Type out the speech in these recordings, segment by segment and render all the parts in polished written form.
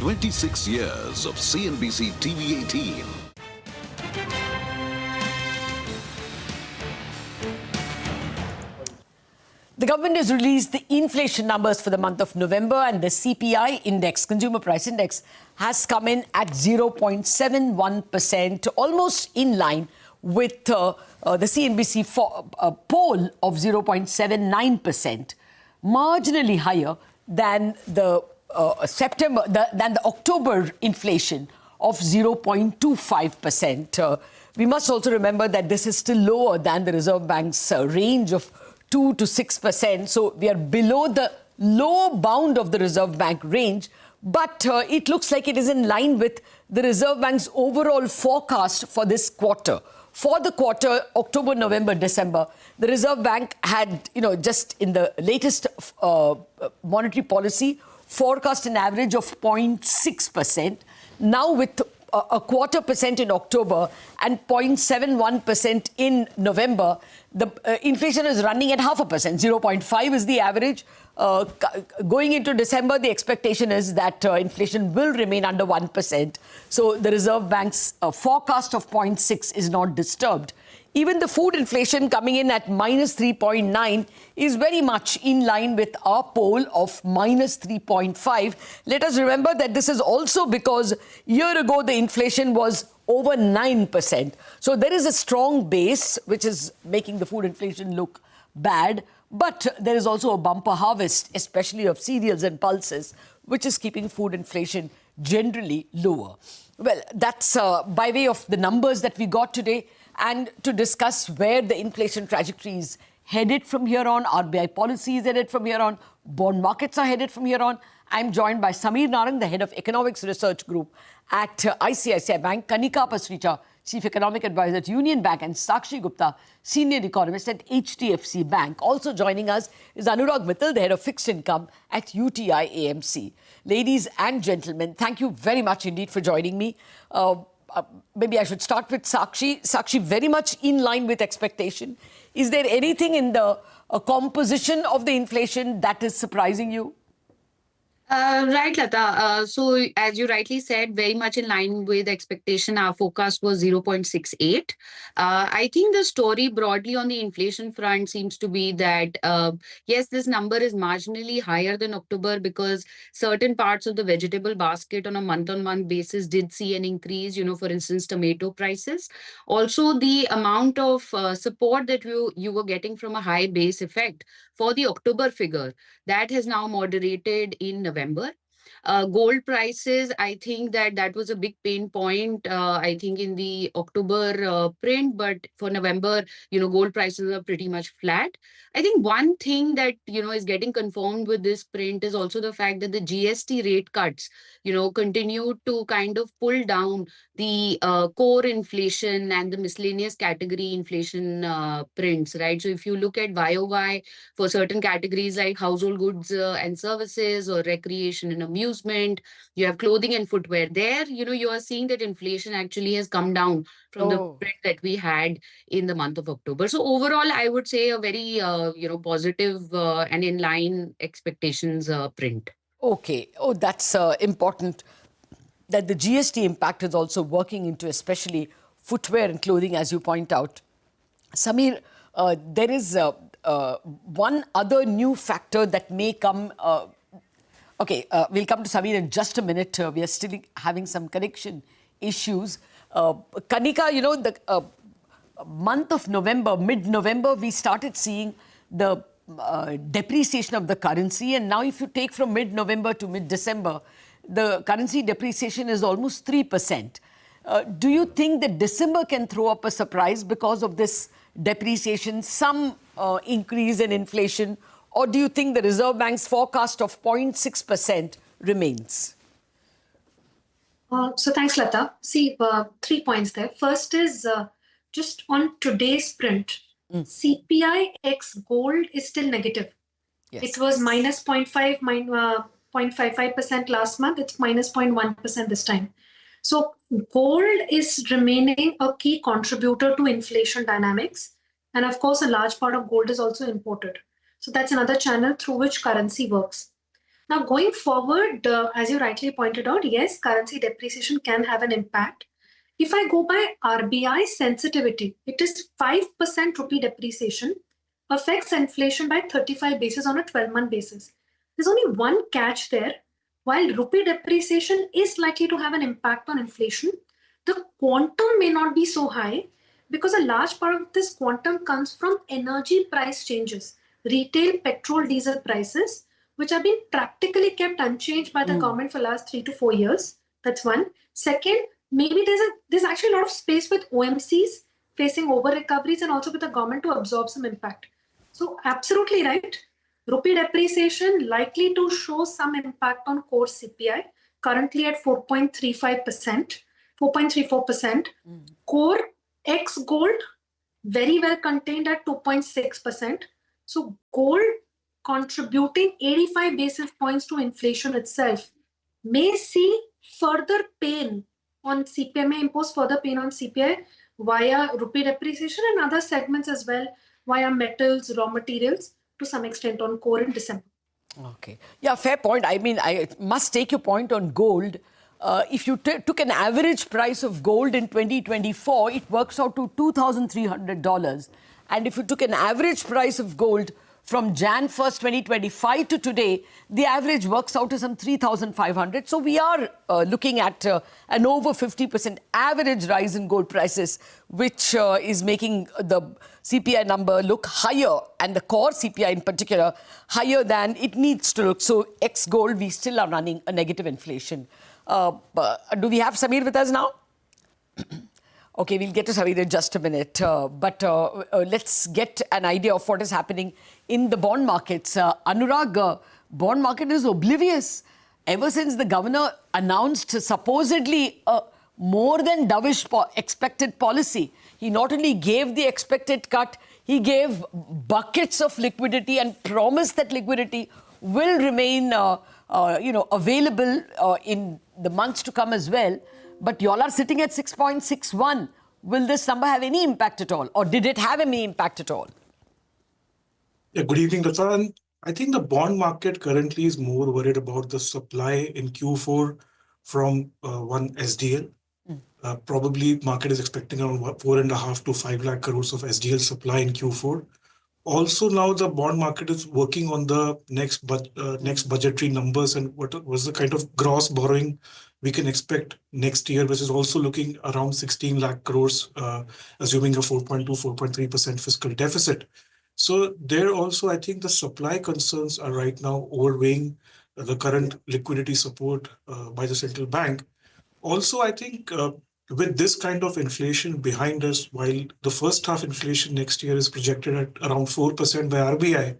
26 years of CNBC-TV18. The government has released the inflation numbers for the month of November, and the CPI index, Consumer Price Index, has come in at 0.71%, almost in line with the CNBC poll of 0.79%, marginally higher than the October inflation of 0.25%. We must also remember that this is still lower than the Reserve Bank's range of 2 to 6%. So we are below the low bound of the Reserve Bank range, but it looks like it is in line with the Reserve Bank's overall forecast for this quarter. For the quarter, October, November, December, the Reserve Bank had, just in the latest monetary policy, forecast an average of 0.6%. Now with a 0.25% in October and 0.71% in November, the inflation is running at 0.5%. 0.5 is the average. Going into December, the expectation is that inflation will remain under 1%. So the Reserve Bank's forecast of 0.6 is not disturbed. Even the food inflation coming in at minus 3.9 is very much in line with our poll of minus 3.5. Let us remember that this is also because a year ago the inflation was over 9%. So there is a strong base which is making the food inflation look bad. But there is also a bumper harvest, especially of cereals and pulses, which is keeping food inflation generally lower. Well, that's by way of the numbers that we got today. And to discuss where the inflation trajectory is headed from here on, RBI policy is headed from here on, bond markets are headed from here on, I'm joined by Sameer Narang, the head of Economics Research Group at ICICI Bank, Kanika Pasricha, Chief Economic Advisor at Union Bank, and Sakshi Gupta, Senior Economist at HDFC Bank. Also joining us is Anurag Mittal, the head of Fixed Income at UTI AMC. Ladies and gentlemen, thank you very much indeed for joining me. Maybe I should start with Sakshi. Sakshi, very much in line with expectation. Is there anything in the composition of the inflation that is surprising you? Right, Lata. So as you rightly said, very much in line with expectation, our forecast was 0.68. I think the story broadly on the inflation front seems to be that, yes, this number is marginally higher than October because certain parts of the vegetable basket on a month-on-month basis did see an increase, for instance, tomato prices. Also, the amount of support that you were getting from a high base effect for the October figure, that has now moderated in November. Gold prices, I think that was a big pain point, I think, in the October print. But for November, gold prices are pretty much flat. I think one thing that, is getting confirmed with this print is also the fact that the GST rate cuts, continue to kind of pull down the core inflation and the miscellaneous category inflation prints, right? So if you look at YOY for certain categories like household goods and services or recreation and amusement, you have clothing and footwear there, you are seeing that inflation actually has come down from the print that we had in the month of October. So overall, I would say a very, positive and in line expectations print. Okay. Oh, that's important that the GST impact is also working into especially footwear and clothing, as you point out. Sameer, there is one other new factor that may come. We'll come to Sameer in just a minute. We are still having some connection issues. Kanika, the month of November, mid-November, we started seeing the depreciation of the currency. And now if you take from mid-November to mid-December, the currency depreciation is almost 3%. Do you think that December can throw up a surprise because of this depreciation, some increase in inflation? Or do you think the Reserve Bank's forecast of 0.6% remains? So thanks, Lata. See, 3 points there. First is just on today's print, CPI ex gold is still negative. Yes. It was minus 0.55% last month. It's minus 0.1% this time. So gold is remaining a key contributor to inflation dynamics. And of course, a large part of gold is also imported. So that's another channel through which currency works. Now, going forward, as you rightly pointed out, yes, currency depreciation can have an impact. If I go by RBI sensitivity, it is 5% rupee depreciation affects inflation by 35 basis on a 12-month basis. There's only one catch there. While rupee depreciation is likely to have an impact on inflation, the quantum may not be so high because a large part of this quantum comes from energy price changes, retail petrol, diesel prices, which have been practically kept unchanged by the government for the last 3 to 4 years. That's one. Second, maybe there's actually a lot of space with OMCs facing over recoveries and also with the government to absorb some impact. So absolutely right. Rupee depreciation likely to show some impact on core CPI, currently at 4.35%, 4.34%. Core X gold, very well contained at 2.6%. So gold contributing 85 basis points to inflation itself may see further pain on CPI, may impose further pain on CPI via rupee depreciation and other segments as well, via metals, raw materials, to some extent on core in December. Okay. Yeah, fair point. I mean, I must take your point on gold. If you took an average price of gold in 2024, it works out to $2,300. And if you took an average price of gold from Jan 1st, 2025 to today, the average works out to some 3,500. So we are looking at an over 50% average rise in gold prices, which is making the CPI number look higher, and the core CPI in particular, higher than it needs to look. So ex-gold, we still are running a negative inflation. Do we have Samir with us now? Okay, we'll get to Samir in just a minute. But let's get an idea of what is happening in the bond markets. Anurag, bond market is oblivious. Ever since the governor announced supposedly a more than dovish expected policy, he not only gave the expected cut, he gave buckets of liquidity and promised that liquidity will remain available in the months to come as well. But y'all are sitting at 6.61. Will this number have any impact at all? Or did it have any impact at all? Yeah, good evening, Lata. And I think the bond market currently is more worried about the supply in Q4 from one SDL. Probably market is expecting around 4.5 to 5 lakh crores of SDL supply in Q4. Also, now the bond market is working on the next budgetary numbers and what was the kind of gross borrowing we can expect next year, which is also looking around 16 lakh crores, assuming a 4.2, 4.3% fiscal deficit. So there also, I think the supply concerns are right now overweighing the current liquidity support by the central bank. Also, I think with this kind of inflation behind us, while the first half inflation next year is projected at around 4% by RBI,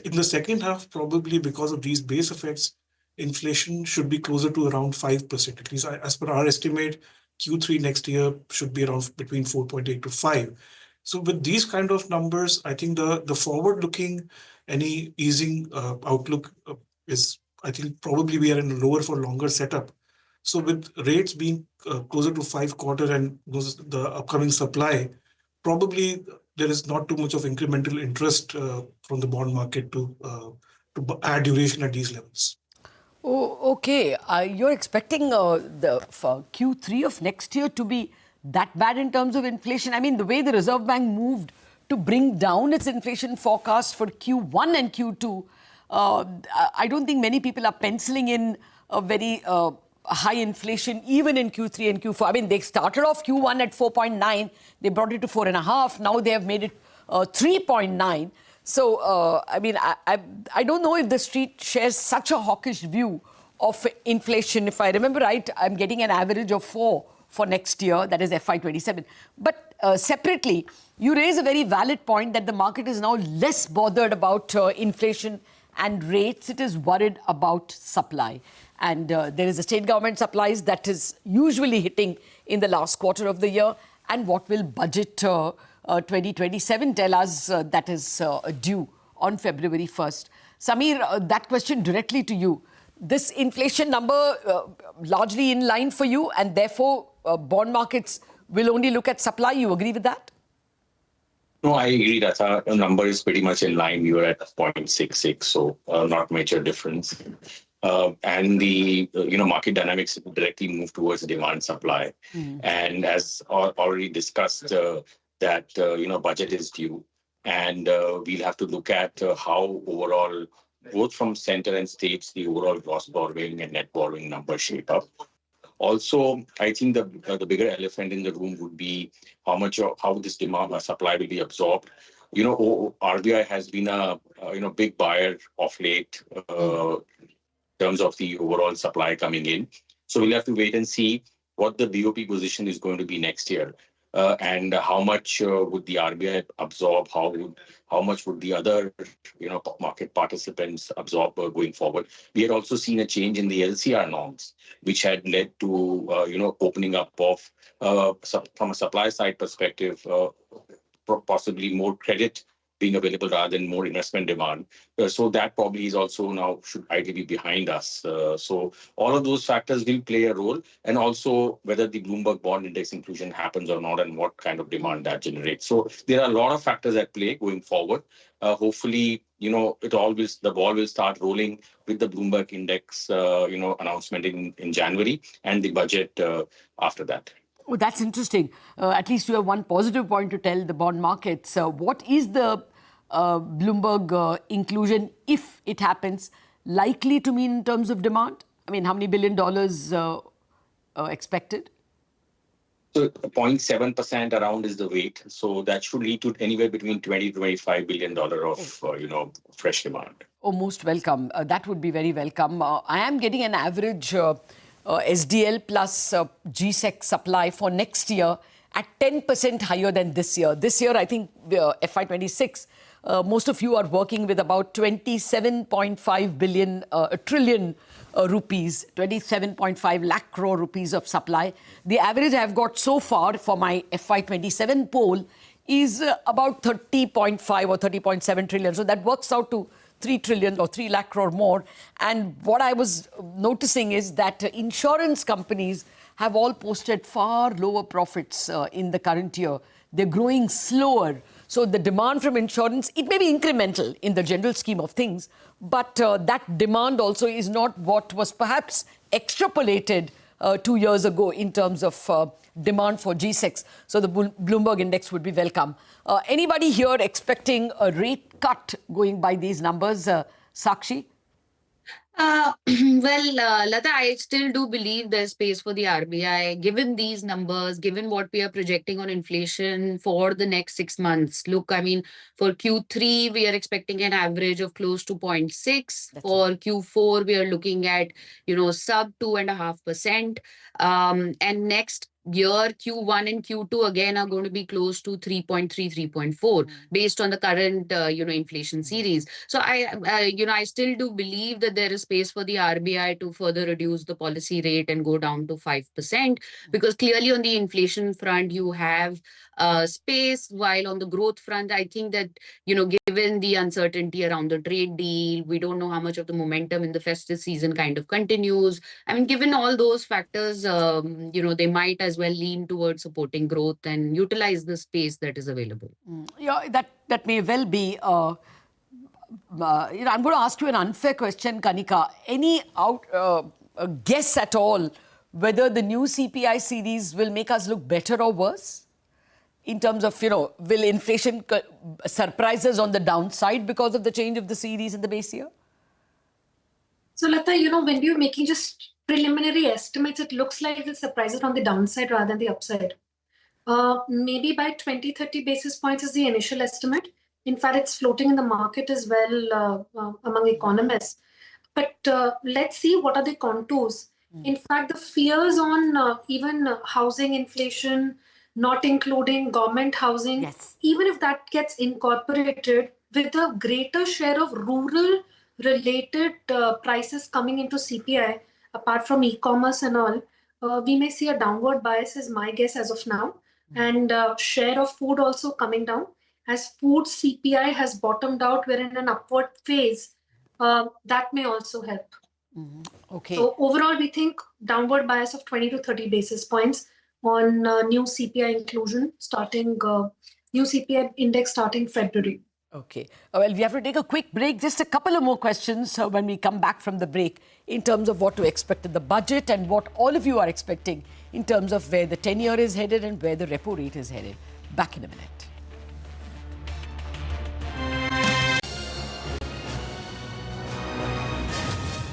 in the second half, probably because of these base effects, inflation should be closer to around 5%. At least as per our estimate, Q3 next year should be around between 4.8 to 5. So with these kind of numbers, I think the forward-looking, any easing outlook is, I think probably we are in a lower for longer setup. So with rates being closer to 5 quarter and the upcoming supply, probably there is not too much of incremental interest from the bond market to add duration at these levels. Oh, okay. You're expecting for Q3 of next year to be that bad in terms of inflation? I mean, the way the Reserve Bank moved to bring down its inflation forecast for Q1 and Q2, I don't think many people are penciling in a very high inflation even in Q3 and Q4. I mean, they started off Q1 at 4.9, they brought it to 4.5, now they have made it 3.9. So, I mean, I don't know if the street shares such a hawkish view of inflation. If I remember right, I'm getting an average of 4 for next year, that is FY27. But separately, you raise a very valid point that the market is now less bothered about inflation and rates. It is worried about supply. And there is a state government supplies that is usually hitting in the last quarter of the year. And what will budget 2027 tell us that is due on February 1st? Samir, that question directly to you. This inflation number largely in line for you, and therefore bond markets will only look at supply. You agree with that? No, I agree that our number is pretty much in line. We were at 0.66, so not major difference. And the market dynamics directly move towards demand supply. And as already discussed, that budget is due, and we'll have to look at how overall, both from center and states, the overall gross borrowing and net borrowing numbers shape up. Also, I think the bigger elephant in the room would be how this demand or supply will be absorbed. RBI has been a big buyer of late in terms of the overall supply coming in. So we'll have to wait and see what the BOP position is going to be next year, and how much would the RBI absorb? How much would the other market participants absorb going forward? We had also seen a change in the LCR norms, which had led to opening up of from a supply side perspective, possibly more credit being available rather than more investment demand. So that probably is also now should ideally be behind us. So all of those factors will play a role, and also whether the Bloomberg bond index inclusion happens or not, and what kind of demand that generates. So there are a lot of factors at play going forward. Hopefully, the ball will start rolling with the Bloomberg index, announcement in January, and the budget after that. Oh, that's interesting. At least you have one positive point to tell the bond markets. What is the Bloomberg inclusion, if it happens, likely to mean in terms of demand? I mean, how many $1 billion expected? So 0.7% around is the weight. So that should lead to anywhere between $20 to $25 billion of fresh demand. Oh, most welcome. That would be very welcome. I am getting an average SDL plus GSEC supply for next year at 10% higher than this year. This year, I think FY26, most of you are working with about 27.5 trillion rupees, 27.5 lakh crore rupees of supply. The average I've got so far for my FY27 poll is about 30.5 or 30.7 trillion. So that works out to 3 trillion or 3 lakh crore more. And what I was noticing is that insurance companies have all posted far lower profits in the current year. They're growing slower. So the demand from insurance, it may be incremental in the general scheme of things, but that demand also is not what was perhaps extrapolated 2 years ago in terms of demand for G6. So the Bloomberg index would be welcome. Anybody here expecting a rate cut going by these numbers, Sakshi? Lata, I still do believe there's space for the RBI, given these numbers, given what we are projecting on inflation for the next 6 months. Look, I mean, for Q3, we are expecting an average of close to 0.6. For Q4, we are looking at, sub 2.5%. And next year, Q1 and Q2 again are going to be close to 3.3, 3.4 based on the current, inflation series. So I still do believe that there is space for the RBI to further reduce the policy rate and go down to 5%, because clearly on the inflation front, you have space, while on the growth front, I think that, given the uncertainty around the trade deal, we don't know how much of the momentum in the festive season kind of continues. I mean, given all those factors, they might as well lean towards supporting growth and utilize the space that is available. Yeah, that may well be. I'm going to ask you an unfair question, Kanika. Any guess at all whether the new CPI series will make us look better or worse? In terms of, will inflation surprise us on the downside because of the change of the series in the base year? So, Lata, when you're making just preliminary estimates, it looks like it will surprise us on the downside rather than the upside. Maybe by 20-30 basis points is the initial estimate. In fact, it's floating in the market as well among economists. But let's see what are the contours. In fact, the fears on even housing inflation, not including government housing, yes, even if that gets incorporated with a greater share of rural related prices coming into CPI, apart from e-commerce and all, we may see a downward bias is my guess as of now. And share of food also coming down. As food CPI has bottomed out, we're in an upward phase. That may also help. Okay. So overall, we think downward bias of 20 to 30 basis points on new CPI inclusion starting new CPI index starting February. Okay. Well, we have to take a quick break. Just a couple of more questions when we come back from the break in terms of what to expect in the budget and what all of you are expecting in terms of where the 10-year is headed and where the repo rate is headed. Back in a minute.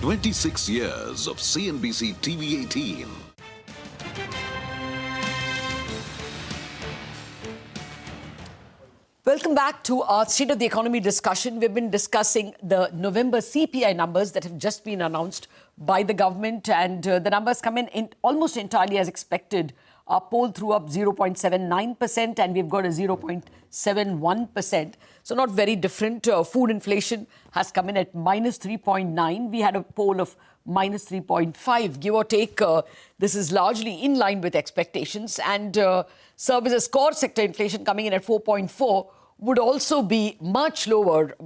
26 years of CNBC TV18. Welcome back to our State of the Economy discussion. We've been discussing the November CPI numbers that have just been announced by the government, and the numbers come in almost entirely as expected. Our poll threw up 0.79% and we've got a 0.71%. So not very different. Food inflation has come in at minus 3.9. We had a poll of minus 3.5, give or take. This is largely in line with expectations. And services core sector inflation coming in at 4.4 would also be much lower,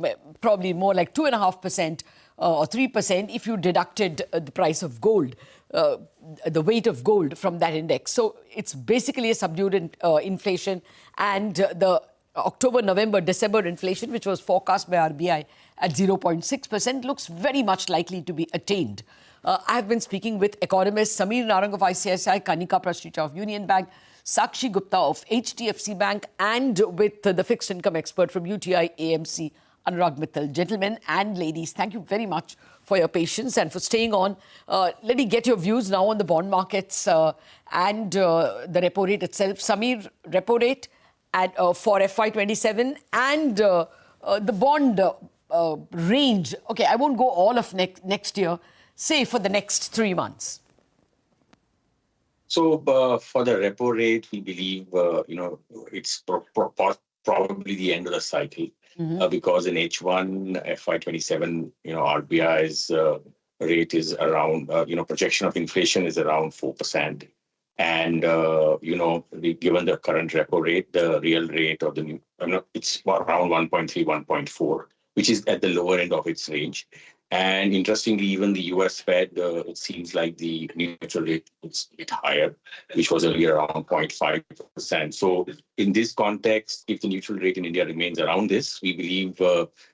probably more like 2.5% or 3% if you deducted the price of gold, the weight of gold from that index. So it's basically a subdued inflation, and the October, November, December inflation, which was forecast by RBI at 0.6%, looks very much likely to be attained. I have been speaking with economists Sameer Narang of ICICI, Kanika Prashrita of Union Bank, Sakshi Gupta of HDFC Bank, and with the fixed income expert from UTI AMC, Anurag Mittal. Gentlemen and ladies, thank you very much for your patience and for staying on. Let me get your views now on the bond markets and the repo rate itself. Sameer, repo rate for FY27 and the bond range. Okay, I won't go all of next year, say for the next 3 months. So for the repo rate, we believe, it's probably the end of the cycle. Because in H1 FY27, RBI's rate is around, projection of inflation is around 4%. And, given the current repo rate, the real rate of the new, it's around 1.3, 1.4, which is at the lower end of its range. And interestingly, even the US Fed, it seems like the neutral rate is a bit higher, which was earlier around 0.5%. So in this context, if the neutral rate in India remains around this, we believe,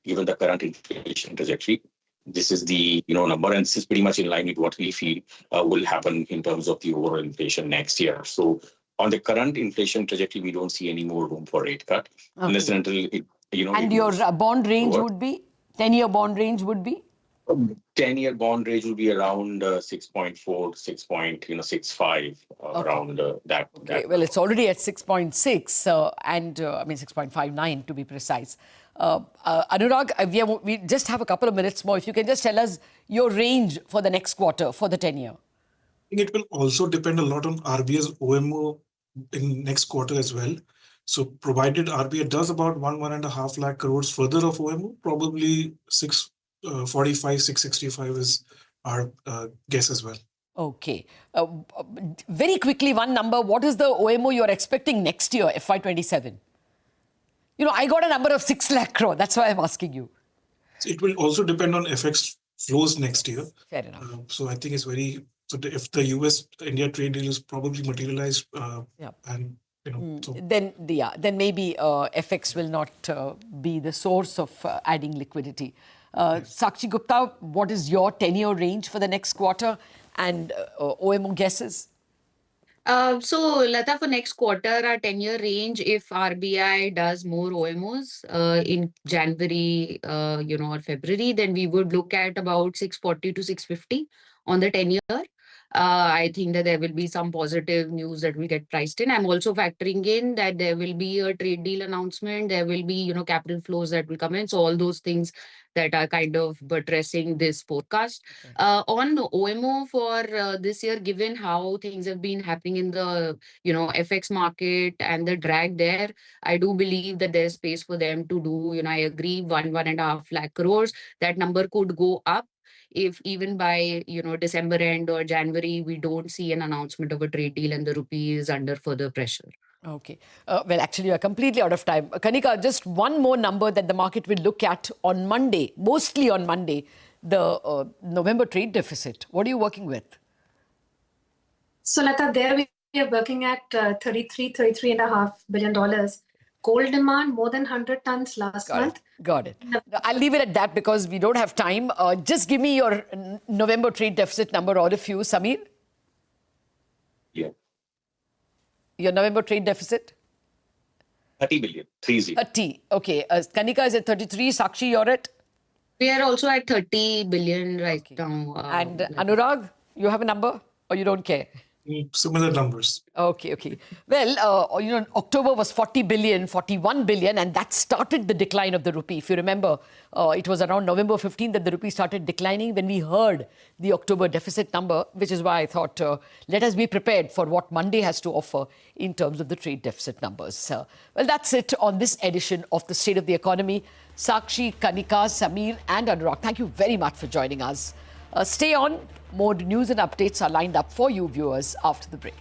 given the current inflation trajectory, this is the number, and this is pretty much in line with what we feel will happen in terms of the overall inflation next year. So on the current inflation trajectory, we don't see any more room for rate cut, unless and until it, And your bond range would be? 10-year bond range would be? 10-year bond rate will be around 6.4, 6.65, around that. Okay. Well, it's already at 6.6 and 6.59 to be precise. Anurag, we just have a couple of minutes more. If you can just tell us your range for the next quarter for the 10-year. I think it will also depend a lot on RBI's OMO in next quarter as well. So provided RBI does about 1.5 lakh crores further of OMO, probably 645, 665 is our guess as well. Okay. Very quickly, one number. What is the OMO you're expecting next year, FY27? I got a number of 6 lakh crore. That's why I'm asking you. It will also depend on FX flows next year. Fair enough. So I think it's very... So if the US-India trade deal is probably materialized, and so then maybe FX will not be the source of adding liquidity. Sakshi Gupta, what is your 10-year range for the next quarter and OMO guesses? So, Lata, for next quarter, our 10-year range, if RBI does more OMOs in January, or February, then we would look at about 640 to 650 on the 10-year. I think that there will be some positive news that will get priced in. I'm also factoring in that there will be a trade deal announcement. There will be, capital flows that will come in. So all those things that are kind of buttressing this forecast. Okay. On OMO for this year, given how things have been happening in the, FX market and the drag there, I do believe that there's space for them to do, I agree, 1.5 lakh crores. That number could go up if even by, December end or January, we don't see an announcement of a trade deal and the rupee is under further pressure. Okay. Well, actually, you are completely out of time. Kanika, just one more number that the market will look at on Monday, mostly on Monday, the November trade deficit. What are you working with? So, Lata, there we are working at $33.5 billion. Coal demand more than 100 tons last month. Got it. I'll leave it at that because we don't have time. Just give me your November trade deficit number, all of you. Samir? Yeah. Your November trade deficit? 30 billion. 30. 30. Okay. Kanika is at 33. Sakshi, you're at? We are also at 30 billion right now. And Anurag, you have a number or you don't care? Similar numbers. Okay. Well, October was 40 billion, 41 billion, and that started the decline of the rupee. If you remember, it was around November 15 that the rupee started declining when we heard the October deficit number, which is why I thought, let us be prepared for what Monday has to offer in terms of the trade deficit numbers. Well, that's it on this edition of the State of the Economy. Sakshi, Kanika, Samir, and Anurag, thank you very much for joining us. Stay on. More news and updates are lined up for you viewers after the break.